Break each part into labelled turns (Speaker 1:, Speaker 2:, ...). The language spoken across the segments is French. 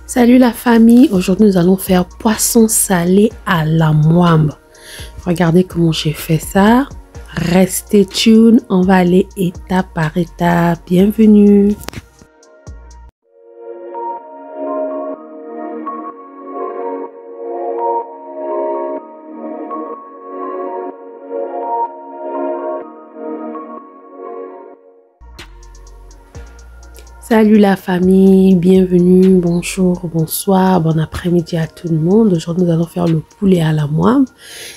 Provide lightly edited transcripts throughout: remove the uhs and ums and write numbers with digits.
Speaker 1: Salut la famille, aujourd'hui nous allons faire poisson salé à la moimbe. Regardez comment j'ai fait ça. Restez tuned, on va aller étape par étape. Bienvenue. Salut la famille, bienvenue, bonjour, bonsoir, bon après-midi à tout le monde. Aujourd'hui, nous allons faire le poulet à la moimbe.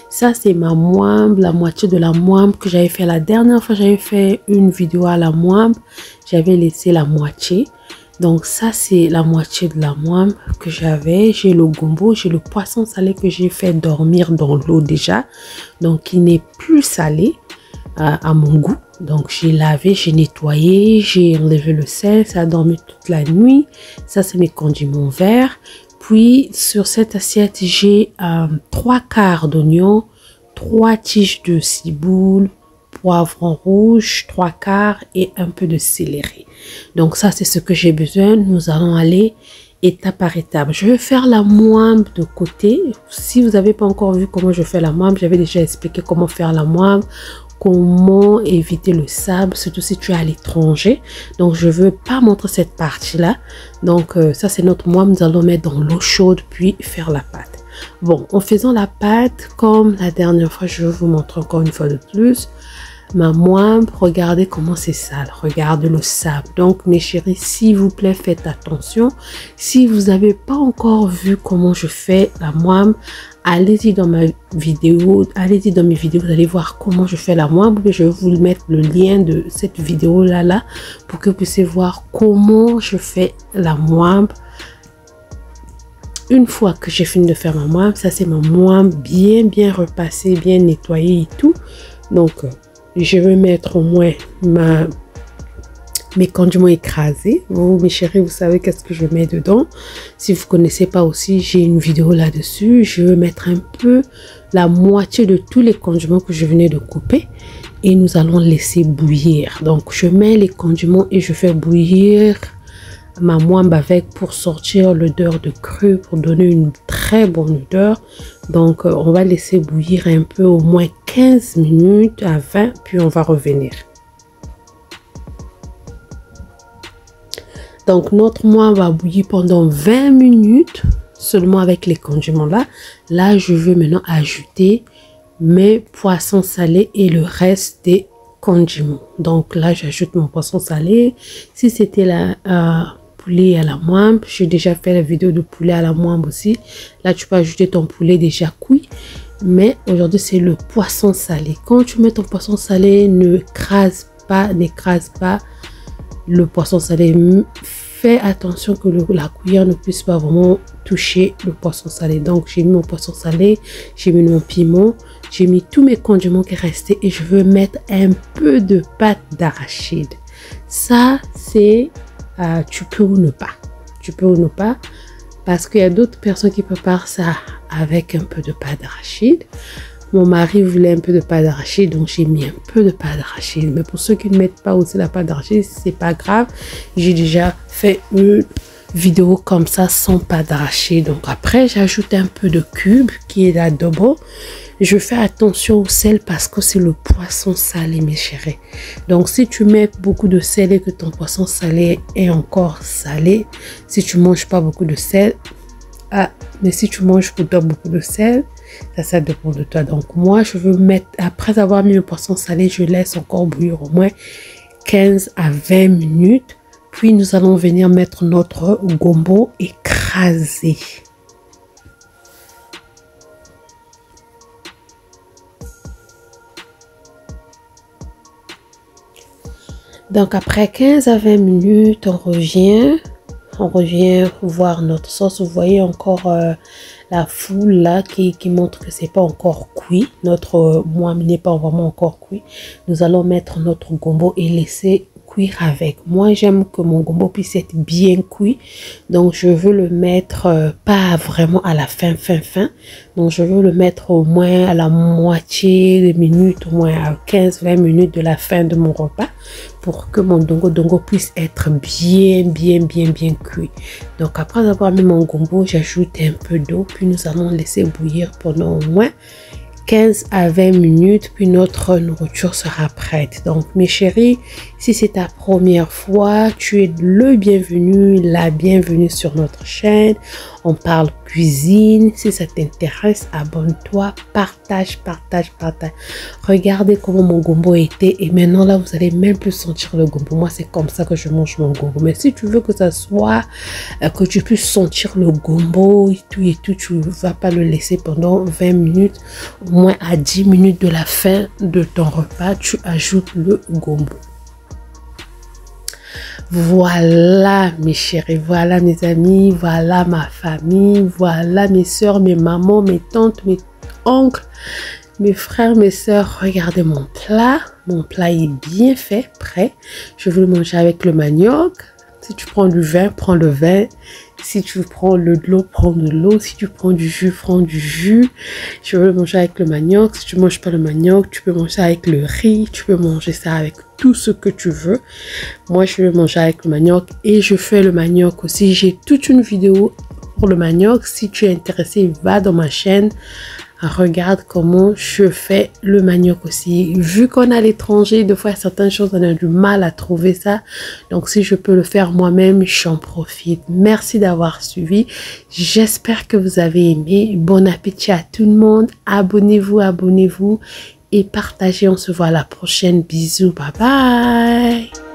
Speaker 1: Ça, c'est ma moimbe, la moitié de la moimbe que j'avais fait la dernière fois. J'avais fait une vidéo à la moimbe. J'avais laissé la moitié. Donc ça, c'est la moitié de la moimbe que j'avais. J'ai le gombo, j'ai le poisson salé que j'ai fait dormir dans l'eau déjà. Donc, il n'est plus salé à mon goût. Donc j'ai lavé, j'ai nettoyé, j'ai enlevé le sel, ça a dormi toute la nuit. Ça c'est mes condiments verts. Puis sur cette assiette j'ai 3 quarts d'oignon, 3 tiges de ciboule, poivron rouge, 3 quarts et un peu de céleri. Donc ça c'est ce que j'ai besoin. Nous allons aller étape par étape. Je vais faire la moimbe de côté. Si vous n'avez pas encore vu comment je fais la moimbe, j'avais déjà expliqué comment faire la moimbe, comment éviter le sable, surtout si tu es à l'étranger. Donc je veux pas montrer cette partie là. Donc ça c'est notre moimbe. Nous allons mettre dans l'eau chaude puis faire la pâte. Bon, en faisant la pâte comme la dernière fois, je vais vous montrer encore une fois de plus ma moimbe. Regardez comment c'est sale, regardez le sable. Donc mes chéris, s'il vous plaît, faites attention. Si vous n'avez pas encore vu comment je fais la moimbe, allez-y dans ma vidéo, allez-y dans mes vidéos, vous allez voir comment je fais la moimbe. Je vais vous mettre le lien de cette vidéo là pour que vous puissiez voir comment je fais la moimbe. Une fois que j'ai fini de faire ma moimbe, ça c'est ma moimbe bien repassée, bien nettoyée et tout. Donc je vais mettre au moins mes condiments écrasés. Vous, mes chéris, vous savez qu'est-ce que je mets dedans. Si vous ne connaissez pas aussi, j'ai une vidéo là-dessus. Je vais mettre un peu la moitié de tous les condiments que je venais de couper. Et nous allons laisser bouillir. Donc, je mets les condiments et je fais bouillir ma moimbe avec pour sortir l'odeur de cru, pour donner une très bonne odeur. Donc, on va laisser bouillir un peu, au moins 15 minutes à 20, puis on va revenir. Donc, notre moimbe va bouillir pendant 20 minutes seulement avec les condiments là. Là, je veux maintenant ajouter mes poissons salés et le reste des condiments. Donc là, j'ajoute mon poisson salé. Si c'était la poulet à la moimbe, j'ai déjà fait la vidéo de poulet à la moimbe aussi. Là, tu peux ajouter ton poulet déjà cuit. Mais aujourd'hui, c'est le poisson salé. Quand tu mets ton poisson salé, n'écrase pas le poisson salé. Fais attention que la cuillère ne puisse pas vraiment toucher le poisson salé. Donc j'ai mis mon poisson salé, j'ai mis mon piment, j'ai mis tous mes condiments qui restaient et je veux mettre un peu de pâte d'arachide. Ça c'est tu peux ou ne pas, parce qu'il y a d'autres personnes qui préparent ça avec un peu de pâte d'arachide. Mon mari voulait un peu de pâte d'arachide, donc j'ai mis un peu de pâte d'arachide. Mais pour ceux qui ne mettent pas aussi la pâte d'arachide, c'est pas grave. J'ai déjà fait une vidéo comme ça sans pâte d'arachide. Donc après, j'ajoute un peu de cube qui est l'adobo. Je fais attention au sel parce que c'est le poisson salé, mes chéris. Donc si tu mets beaucoup de sel et que ton poisson salé est encore salé, si tu manges pas beaucoup de sel, mais si tu manges beaucoup de sel, ça dépend de toi. Donc moi je veux mettre, après avoir mis le poisson salé, je laisse encore bouillir au moins 15 à 20 minutes. Puis nous allons venir mettre notre gombo écrasé. Donc après 15 à 20 minutes, on revient voir notre sauce. Vous voyez encore la foule là qui montre que c'est pas encore cuit. Notre moimbe n'est pas vraiment encore cuit. Nous allons mettre notre gombo et laisser cuire avec. Moi j'aime que mon gombo puisse être bien cuit, donc je veux le mettre pas vraiment à la fin. Donc je veux le mettre au moins à la moitié de minute, au moins à 15-20 minutes de la fin de mon repas, pour que mon dongo puisse être bien cuit. Donc après avoir mis mon gombo, j'ajoute un peu d'eau, puis nous allons laisser bouillir pendant au moins 15 à 20 minutes, puis notre nourriture sera prête. Donc mes chéris, si c'est ta première fois, tu es le bienvenu, la bienvenue sur notre chaîne. On parle cuisine. Si ça t'intéresse, abonne-toi, partage. Regardez comment mon gombo était et maintenant là, vous allez même plus sentir le gombo. Moi, c'est comme ça que je mange mon gombo. Mais si tu veux que ça soit, que tu puisses sentir le gombo et tout, tu ne vas pas le laisser pendant 20 minutes, au moins à 10 minutes de la fin de ton repas, tu ajoutes le gombo. Voilà mes chéris, voilà mes amis, voilà ma famille, voilà mes soeurs, mes mamans, mes tantes, mes oncles, mes frères, mes soeurs. Regardez mon plat. Mon plat est bien fait, prêt. Je veux le manger avec le manioc. Si tu prends du vin, prends le vin. Si tu prends de l'eau, prends de l'eau. Si tu prends du jus, prends du jus. Je veux le manger avec le manioc. Si tu ne manges pas le manioc, tu peux manger ça avec le riz. Tu peux manger ça avec tout ce que tu veux. Moi, je vais manger avec le manioc et je fais le manioc aussi. J'ai toute une vidéo pour le manioc. Si tu es intéressé, va dans ma chaîne. Regarde comment je fais le manioc aussi. Vu qu'on est à l'étranger, des fois, certaines choses, on a du mal à trouver ça. Donc, si je peux le faire moi-même, j'en profite. Merci d'avoir suivi. J'espère que vous avez aimé. Bon appétit à tout le monde. Abonnez-vous et partagez. On se voit à la prochaine. Bisous. Bye bye.